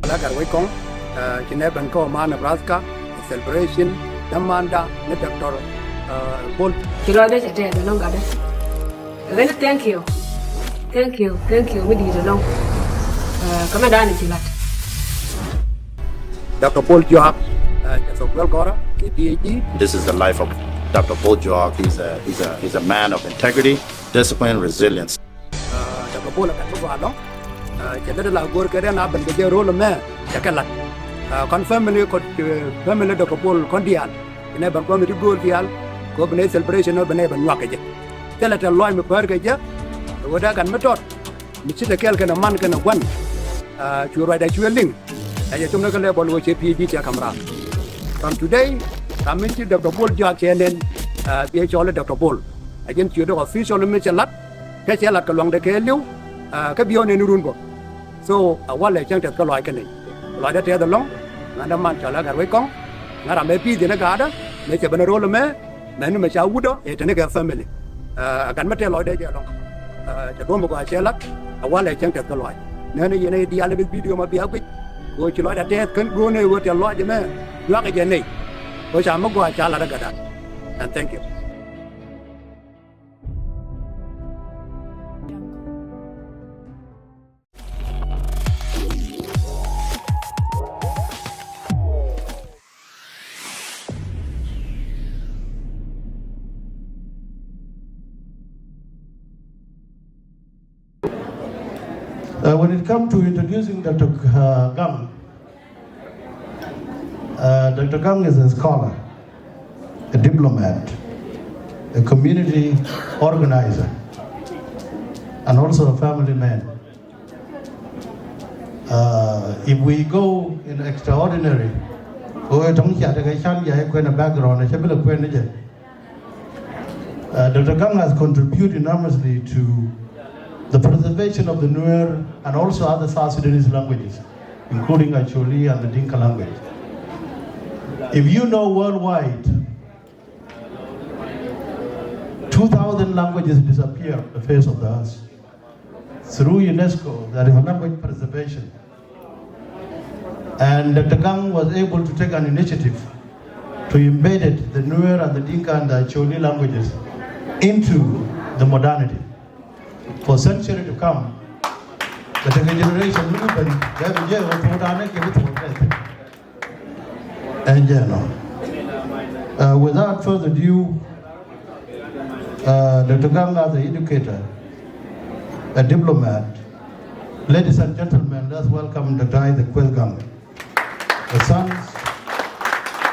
lagar way kong kine banko ma Nebraska celebration damanda ne Dr. BOL kilo de te de long gade again thank you we did long kama dani chilat Dr. BOL JOCK so well gora PhD. This is the life of Dr. BOL JOCK. He's a man of integrity, discipline, resilience. Dr. BOL kan buat dong jadi la gor kere na ban ke role me jakalat kon family Dr. BOL kon dial ine ban ko mi gol dial ko bene celebration no bene ban wakaje tela tel loy mi par ke ja wada kan metot mi ci de kel kana man kana wan ci roy da ci weling ay tum na kale bol wo ci PhD ci kamera from today kamin ci Dr. BOL JOCK chenen bi chole Dr. BOL ajen ci do official mi ci lat ke ci lat ka long de ke liw ka biyo ne nurun ko so wala chang tet ka loy ka ni loy da te da long ngana man chala gar we kong ngara me pi de na ga da me che bana role me na nu me cha wudo e te ne ga family kan mate loy de je long che do mo ko che lat wala chang tet ka loy ne ne ye ne di ale video ma bi ha ko ci loy da te kan go ne wo te loy je me wa ka je ne ko cha mo ko cha la da ga da and thank you. When it comes to introducing Dr. Gang, Dr. Gang is a scholar, a diplomat, a community organizer, and also a family man. If we go in extraordinary, background, Dr. Gang has contributed enormously to the preservation of the Nuer and also other South Sudanese languages, including Acholi and the Dinka language. If you know worldwide, 2,000 languages disappear on the face of the earth. Through UNESCO, there is language preservation. And Dr. Gang was able to take an initiative to embed the Nuer and the Dinka and the Acholi languages into the modernity. For centuries to come, the generation and without further ado, Dr. Gang as an educator, a diplomat, ladies and gentlemen, let's welcome Dr. Isaac Gang, the sons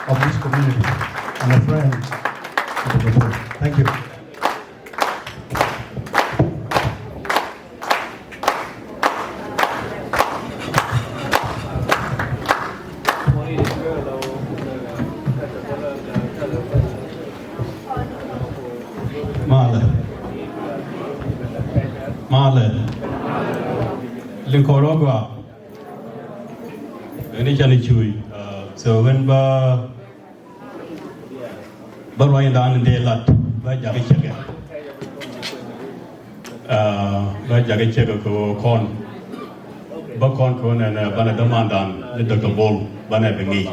of this community and a friend of the board. Thank you. Male Linkorogwa Any Chui so when Ryan Dan de Lat by Jagachaga by Jagachaga Con Bakon Con and Banadamandan, the Dr. BOL Banabingi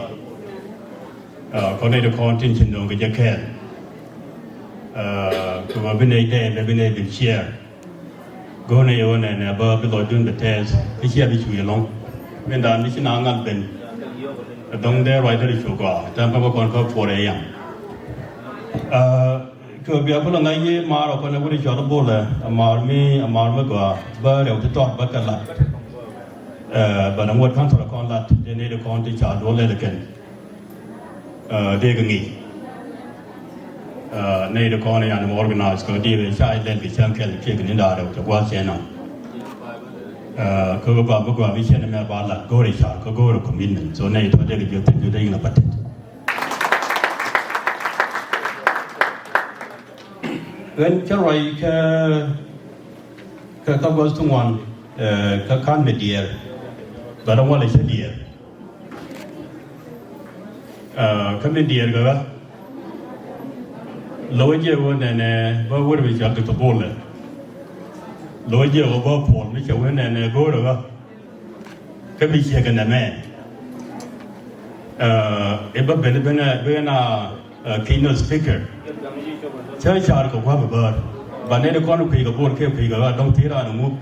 Conate Con Tinchin Jacan to have been a day, they've been able to share. Go on and above below doing the test, it's here between along. When the mission angle then, a dong there right at the sugar, Tampa Concord 4 a.m. Could be a pull on a year mar upon a woody shot of bowler, a marmy, a marmagua, bird of the top bucket lot. But I'm what comes to a con lot, they need a con to charge all again. Digging need a corner and organized go deal with child and with some kind of chicken in the other to watch channel. Coca-Cola, we send them about go to shark, go to commitment, so need to take your thing to the patent. When Karoy goes to one, can't be dear, but I want to say dear. Come in, dear girl. Lower year and what would we jump to the ball? Lower year over Paul, which I went and go to ก็มีเชียร์กันนะแม่เป็นkeynote speaker ใช้ชาร์กับความเบิร์ดวันนี้เราคนคุยกับพูดแค่คุยกับว่าต้องที่ร้านมุก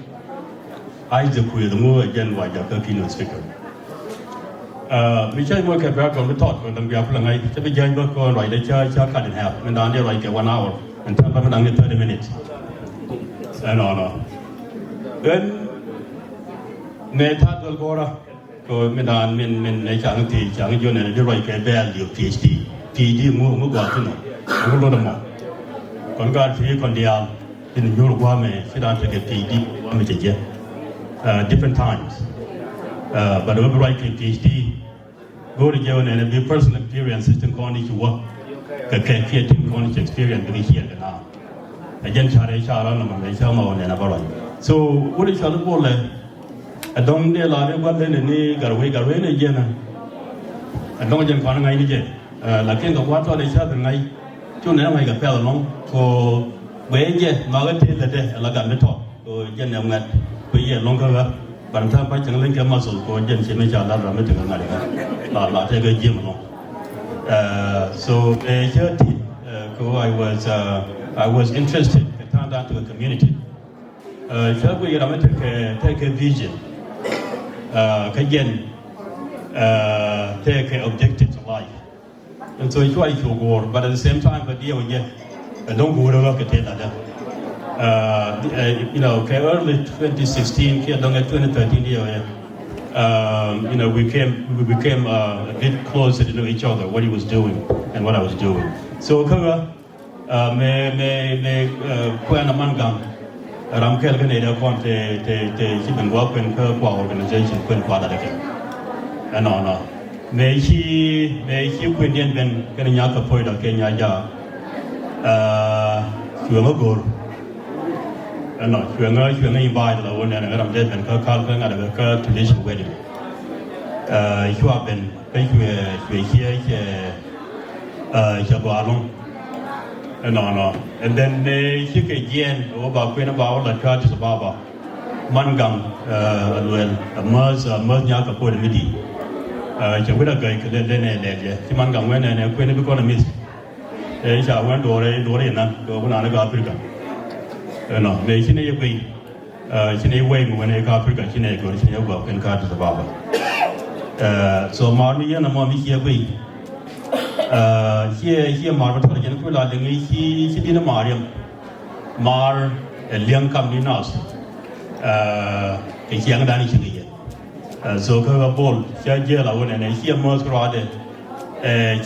ไอ้จะคุยกับมุกยันว่าจะเป็น keynote speaker ไม่ใช่ว่าแค่แบบคนไปทอดคนต่างแบบอะไรจะไปยันว่าคนไรได้ใช้การเดินทางมันได้ไรแค่ 1 hour มันทำไปมันตั้ง30 minutes noในท่าตัวก็ก็ไม่ได้มันในช่างที่ช่างยนต์เนี่ยได้ไรแค่แบบเดียว PhD มุกว่าที่นี่มุกรู้ดมั้งคนการที่คนเดียวที่นิวยอร์กว่าไม่ที่ด้านที่เก็บ PhD ว่าไม่ใช่เยอะdifferent times but when I write PhD go to jail and be personal experience system ก่อนที่จะว่าก็แค่เพียงที่ก่อนที่ experience ไปเขียนกันนะแต่ยันชาแล้วนะมันไม่ใช่มาวันนี้นะบ่อย so วันที่ชาลูกบอกเลยดงเดียร์ลาเรื่องวันเล่นนี่การเวนี่เยอะนะดงยันก่อนไงนี่เจหลักเกณฑ์กับว่าตัวเด็กชาเป็นไงช่วงนี้ทำไมกับแฟนน้องก็เวเยมาก็เทเลเดหลักการไม่ทอดก็ยันยังไงไปเยลงก็ว่าบางท่านไปจังเล่นแค่มาสู่ก็ยันเชื่อไม่ชาแล้วเราไม่ถึงกันเลยครับหลาเทก็เยี่ยมน้องso เชื่อที่ก็ I was interested in turn down to a community เชื่อว่าเราไม่ถึงแค่ vision แค่ยันแค่ objective of life and so you try to go but at the same time but deal with don't go to look at it you know early 2016 2013 you know we became a bit closer to know each other what he was doing and what I was doing so kaga me kwen amangang ram kel kan ida kon te chi ben wa pen ka kwa organization pen kwa da ke no me chi kwen yen ben kan nya ka poi da ke nya ja chuang go no chuang invite la won na ram de ben ka ka nga da ka traditional wedding chua ben pe chue che cha ba long no and then they took again about when about la church is baba mangang alwel maz nya ka po de midi che weda ga ke de ne le ti mangang wen ne ko ne ko na mis cha wan do re na do na ga africa no me chi ne ye bai chi ne wei mu ne ka africa chi ne ko chi ne ga ken ka de baba so ma mi ya na ma mi ye bai here mar thor jen ko la lengi hi din mariam mar liang kam ni nas ke chiang dani chi ye so ka bol cha je la wona ne hi mo skra de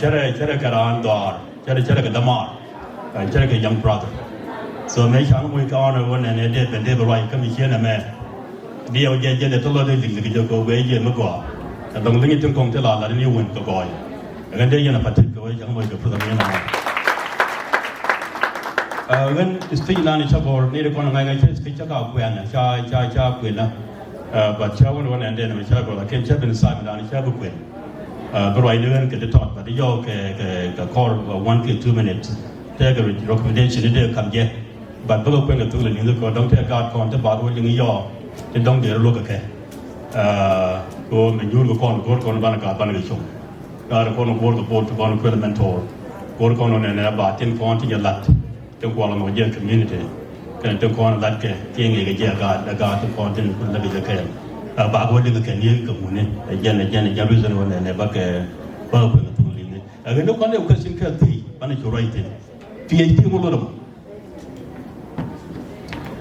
chere karan dar chere ka damar chere ka young brother so me chang mo ka ona wona ne de ben de bai ka mi chen na me dio je de to lo de ling ke ko we je mo ko dong ling tung kong te la la ni won ko boyกันได้ยังนับถือก็ยังไม่กับพระธรรมยังมากันสติลานิชาบอร์นี่เราคนง่ายๆเช่นสติจะก้าวเกวียนนะชาเกวียนนะบัดชาวันนั้นเดินมาชาบอร์ละเช่นชาเป็นสายมันลานิชาบุกเกวียนบริเวณเดินก็จะถอดบัดย่อกับคอร์1 to 2 minutesแต่ก็ recommendation นี่เดินคำเยอะบัดพวกเราเป็นกับตัวเรื่องนี้ก็ต้องเทการคอนจะบาดว่ายังย่อจะต้องเดี๋ยวรู้กันแค่ก็มันยุ่งกับคนบ้านอากาศบ้านกระชงการคนโบราณคนคนคุยกับเมนทอร์คนเนี่ยบาดเจ็บคนที่จะลัดจังหวะเราเยี่ยมคอมมูนิตี้กันจังหวะลัดแก่ที่ยังไงก็เยี่ยมการทุกคนที่คนละวิธีแก่บาดคนที่ก็แก่นี้กับมูนี่ยันรู้สึกว่าเนี่ยบาดแก่เพิ่มเป็นตัวลิงนี่แต่ทุกคนเนี่ยก็สิ่งแค่ที่มันจะช่วยที่ PhD หมดเลย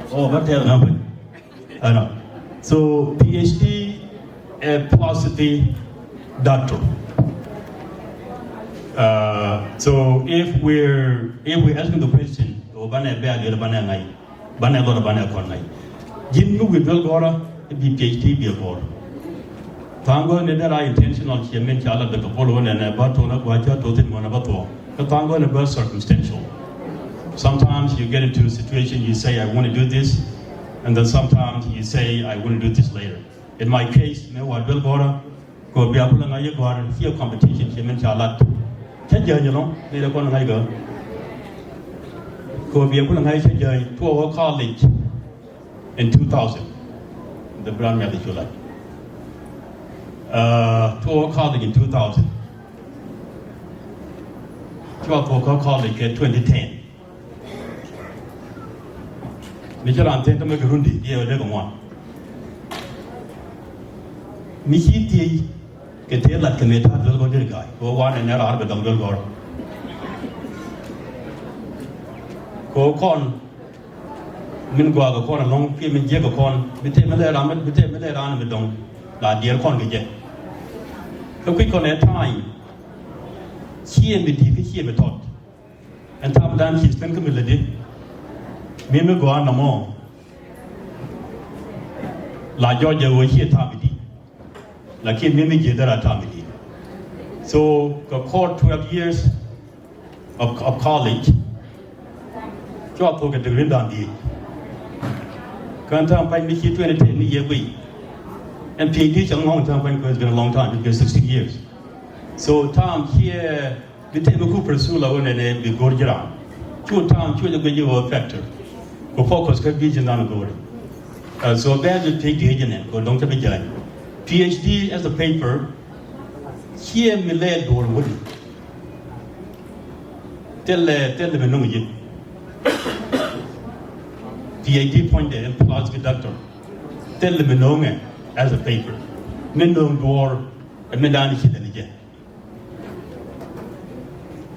โอ้บัดเท่านั้น so PhD philosophy doctor so if we're asking the question bana be ali bana ngai bana lo bana kon ngai jinnu we bel gora bi PhD bi gor tango ne da intentional chairman chala da polo ne ba to na kwa cha to tin mo na ba to the tango ne ba circumstantial sometimes you get into a situation you say I want to do this and then sometimes you say I want to do this later in my case me wa bel gora ko bi apula ngai gora here competition chairman chala chết giờ như nó đây là con hay gỡ cô việc của hay chết giờ tour college in 2000 the brand nhà thì chưa lại to our college in 2000. To our college in 2010. Nijaran tenta me Burundi, dia ada kemana? Misi tiai kita lat kemeta dal gor dirgai, wan ene rar bedam dal gor. Ko kon min gwa ga kon long pi min je ga kon, bite me le ram bedong la dier kon ge je. Ko kui kon e tai. Chia me di chia me tot. En tam dan his pen kemel de. Me go on no more. La Georgia was here Tamidi. Like him, me Jedara Tamidi. So, got 12 years of college. Job took at the Grindandi. Can't find me here 2010 years away. And PhD a long time, it's been a long time, it's been 16 years. So, Tom here, the Temuku Persula and the Gorjara. 2 times, 2 the factor. Go focus on vision on the so bad to take the agent go long to be done. PhD as a paper here me led or would tell them no you PhD point there plus the doctor tell them no as a paper men no door and men down the again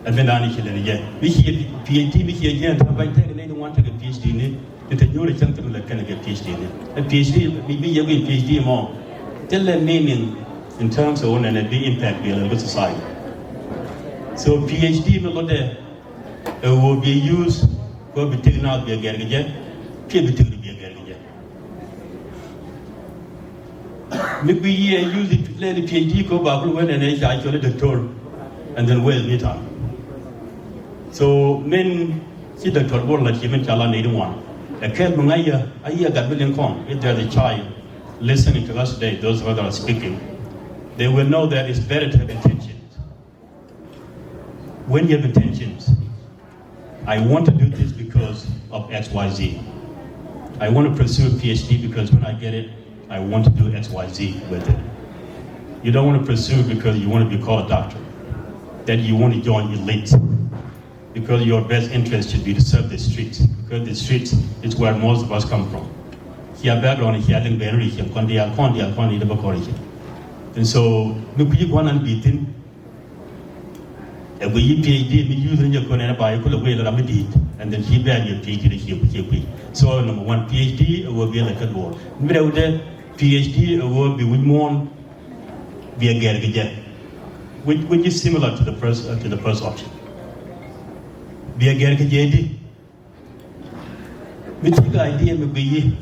and men down the again we here PhD we here again by taking want to get PhD in it, the new something like can get PhD in it. A PhD, maybe you get PhD more. Tell them meaning in terms of and the impact we have on society. So PhD will be used for be taken out by a garage, be taken to be a garage. Maybe you use it to let the PhD go back when an age actually doctor and then well later. So men see the Torbor like even Chala need one. A cat Mungaya, a year got billion con. If there's a child listening to us today, those who are speaking, they will know that it's better to have intentions. When you have intentions, I want to do this because of XYZ. I want to pursue a PhD because when I get it, I want to do XYZ with it. You don't want to pursue because you want to be called a doctor, that you want to join elite. Because your best interest should be to serve the streets, because the streets is where most of us come from. Here background here in Berry, here Kondia, the Bakori. And so look you one and beaten. And we PhD me using your Konana by a way that I did, and then he bear your PhD here. So number one PhD will be like a wall. Without that PhD will be with more be a garage, which is similar to the first option. Be a garage JD. We take the idea maybe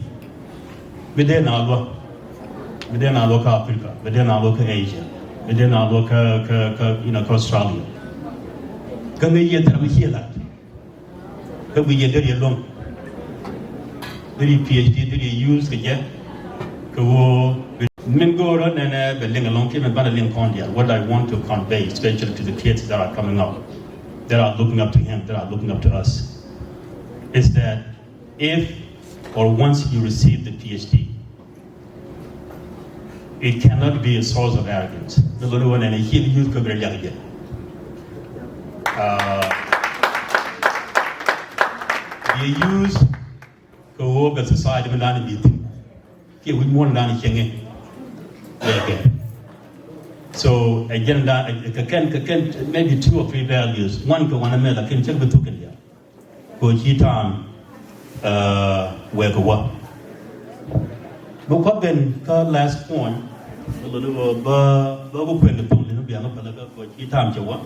within our local Africa, within our local Asia, within our local Australia. Can we hear that? Can we get very long? Did he PhD? Did he use the jet? Mingo run and building a long time about a link on there. What I want to convey, especially to the kids that are coming up, that are looking up to him, that are looking up to us, is that if or once you receive the PhD, it cannot be a source of arrogance. The little one and a huge youth could be again. They use to work as society when I need it. Here we more than anything. So again, that can maybe 2 or 3 values. One go on another can check the token here. Go hitan where go what. But what then last point, a little bubble when the phone will be a little for hitan to what.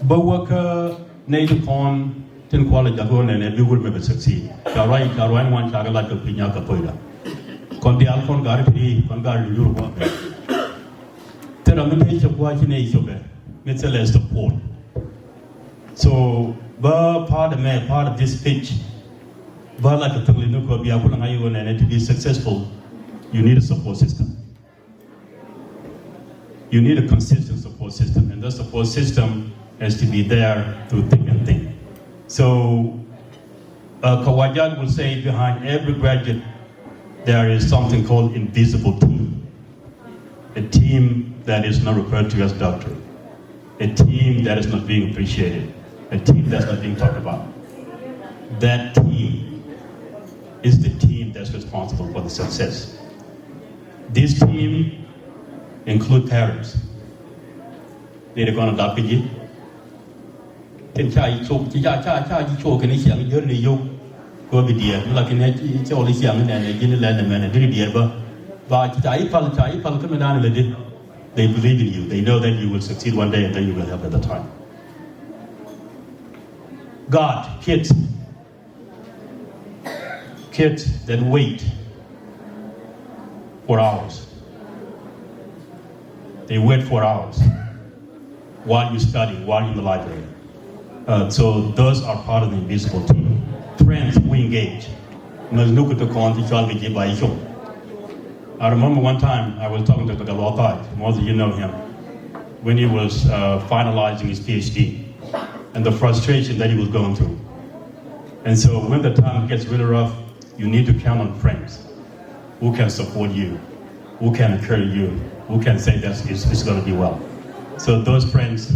But work native on 10 quality ago and we will never succeed. Karai one chagala to Pinyaka Poida. Con the Alphon Garpi, Congar Europe. Terramation of watching a sugar, Mr. support. So, part of this pitch, like a Tolinuko, Biakulan, and to be successful, you need a support system. You need a consistent support system, and that support system has to be there through thick and thin. So, Kawajat will say behind every graduate, there is something called invisible team. A team that is not referred to as doctor. A team that is not being appreciated. A team that's not being talked about. That team is the team that's responsible for the success. This team include parents. They're going to adopt you. Then cha can you young you go be dear like in it all is young and in the land and man dear but chai pal come down they believe in you. They know that you will succeed one day and then you will have at the time. God, kids that wait for hours. They wait for hours while you study, while you're in the library. So those are part of the invisible team. Friends who engage. I remember one time I was talking to Dr. Lothai, most of you know him, when he was finalizing his PhD and the frustration that he was going through. And so when the time gets really rough, you need to count on friends who can support you, who can encourage you, who can say that it's going to be well. So those friends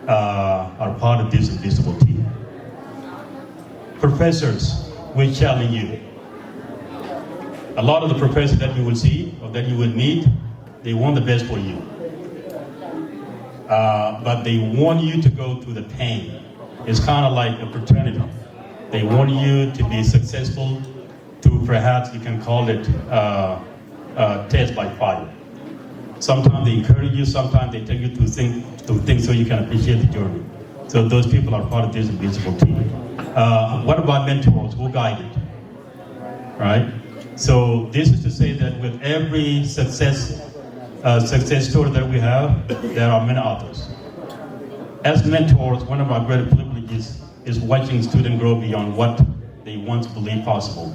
are part of this invisible team. Professors will challenge you. A lot of the professors that you will see or that you will meet, they want the best for you. But they want you to go through the pain. It's kind of like a fraternity. They want you to be successful through, perhaps you can call it test by fire. Sometimes they encourage you, sometimes they take you to things so you can appreciate the journey. So those people are part of this invisible team. What about mentors who guide it? Right? So this is to say that with every success story that we have, there are many others. As mentors, one of our great privileges is watching students grow beyond what they once believed possible.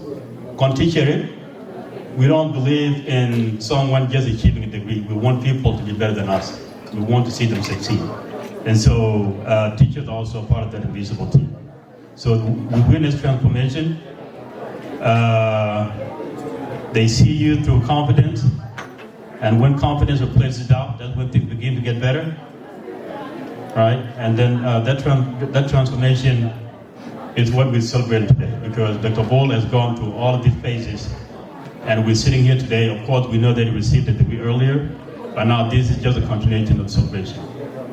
We don't believe in someone just achieving a degree. We want people to be better than us. We want to see them succeed. And so teachers are also part of that invisible team. So we witness transformation. They see you through confidence. And when confidence replaces doubt, that's when things begin to get better. Right? And then that transformation is what we celebrate today, because Dr. BOL has gone through all of these phases. And we're sitting here today. Of course, we know that he received a degree earlier, but now this is just a continuation of the celebration.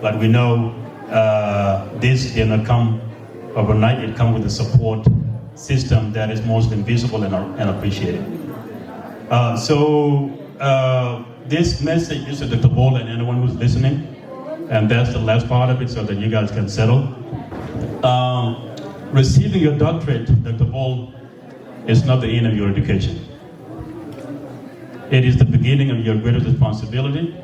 But we know this did not come overnight. It comes with a support system that is most invisible and appreciated. So this message is to Dr. BOL and anyone who's listening, and that's the last part of it so that you guys can settle. Receiving your doctorate, Dr. BOL, is not the end of your education. It is the beginning of your greatest responsibility,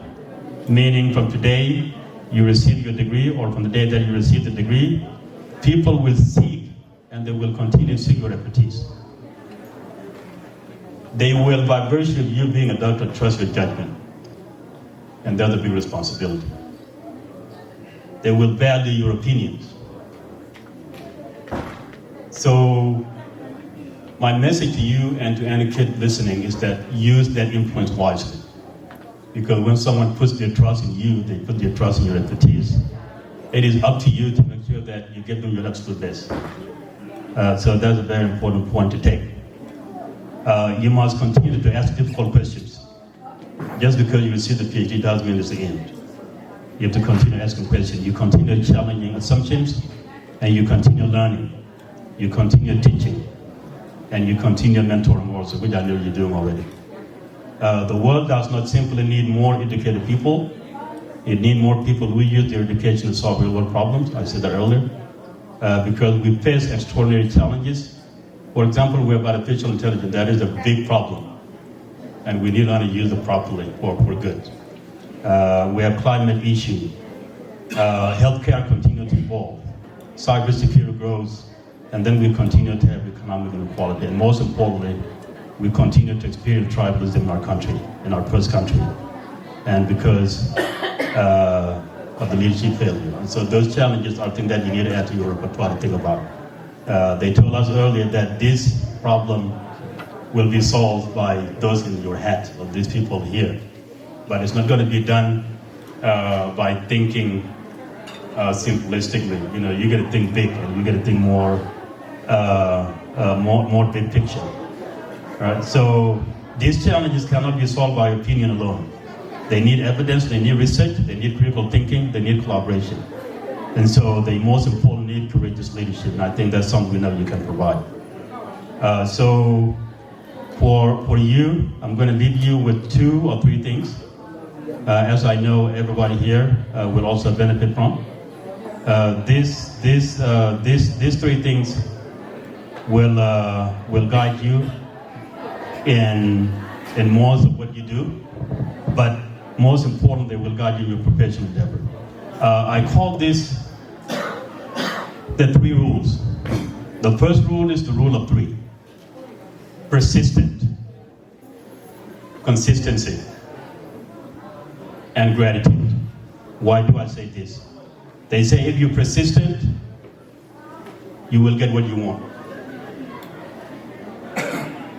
meaning from today you receive your degree, or from the day that you receive the degree, people will seek and they will continue to seek your expertise. They will, by virtue of you being a doctor, trust your judgment. And that's a big responsibility. They will value your opinions. So my message to you and to any kid listening is that use that influence wisely. Because when someone puts their trust in you, they put their trust in your expertise. It is up to you to make sure that you give them your absolute best. So that's a very important point to take. You must continue to ask difficult questions. Just because you receive the PhD doesn't mean it's the end. You have to continue asking questions. You continue challenging assumptions, and you continue learning. You continue teaching, and you continue mentoring also, which I know you're doing already. The world does not simply need more educated people. It needs more people who use their education to solve real world problems. I said that earlier. Because we face extraordinary challenges. For example, we have artificial intelligence. That is a big problem. And we need to use it properly for good. We have climate issue. Healthcare continues to evolve. Cybersecurity grows. And then we continue to have economic inequality. And most importantly, we continue to experience tribalism in our country, in our first country. And because of the leadership failure. And so those challenges are things that you need to add to your repertoire to think about. They told us earlier that this problem will be solved by those in your head, of these people here. But it's not going to be done by thinking simplistically. You know, you got to think big, and you got to think more big picture. Right? So these challenges cannot be solved by opinion alone. They need evidence, they need research, they need critical thinking, they need collaboration. And so the most important need courageous leadership, and I think that's something we know you can provide. So for you, I'm going to leave you with 2 or 3 things, as I know everybody here will also benefit from. These 3 things will guide you in most of what you do, but most importantly, will guide you in your professional endeavor. I call this the 3 rules. The first rule is the rule of 3. Persistent, consistency, and gratitude. Why do I say this? They say if you're persistent, you will get what you want.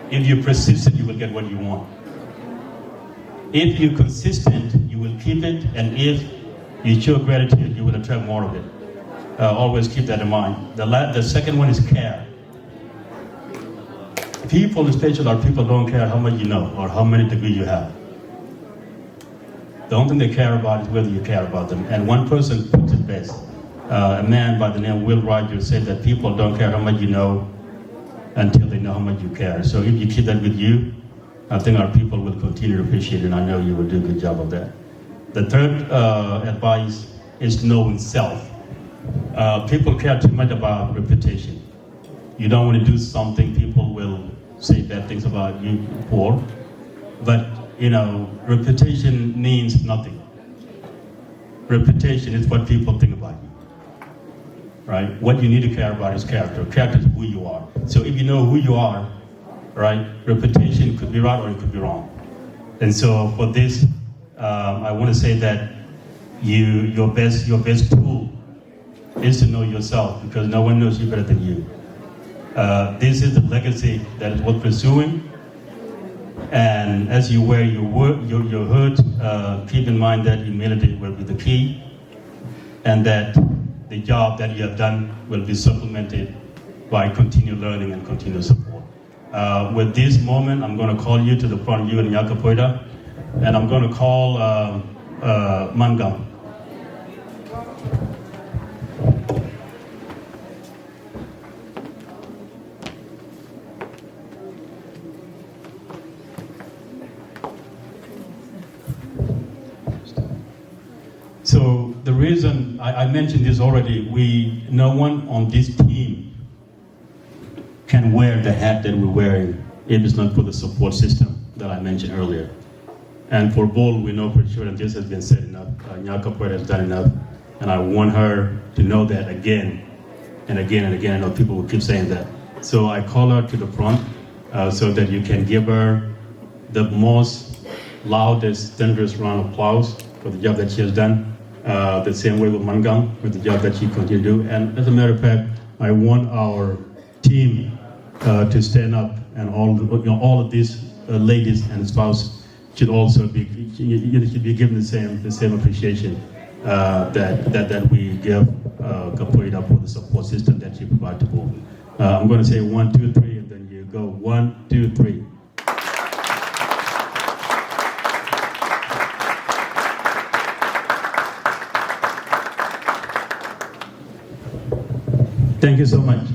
If you're persistent, you will get what you want. If you're consistent, you will keep it, and if you show gratitude, you will attract more of it. Always keep that in mind. The second one is care. People, especially our people, don't care how much you know or how many degrees you have. The only thing they care about is whether you care about them. And one person puts it best. A man by the name of Will Rogers said that people don't care how much you know until they know how much you care. So if you keep that with you, I think our people will continue to appreciate it, and I know you will do a good job of that. The third advice is knowing self. People care too much about reputation. You don't want to do something people will say bad things about you for, but you know, reputation means nothing. Reputation is what people think about you, right? What you need to care about is character. Character is who you are. So if you know who you are, right, reputation could be right or it could be wrong. And so for this, I want to say that your best tool is to know yourself, because no one knows you better than you. This is the legacy that is worth pursuing. And as you wear your hood, keep in mind that humility will be the key, and that the job that you have done will be supplemented by continued learning and continued support. With this moment, I'm going to call you to the front, you and Yakapoida, and I'm going to call Mangam. So the reason, I mentioned this already, no one on this team can wear the hat that we're wearing if it's not for the support system that I mentioned earlier. And for BOL, we know for sure that this has been said enough. Nyaka Poet has done enough, and I want her to know that again and again and again. I know people will keep saying that. So I call her to the front so that you can give her the most loudest, thunderous round of applause for the job that she has done. The same way with Mangam, with the job that she continues to do. And as a matter of fact, I want our team to stand up, and all of these ladies and spouses should also be given the same appreciation that we give Kapoida for the support system that she provides to BOL. I'm going to say 1, 2, 3, and then you go 1, 2, 3. Thank you so much.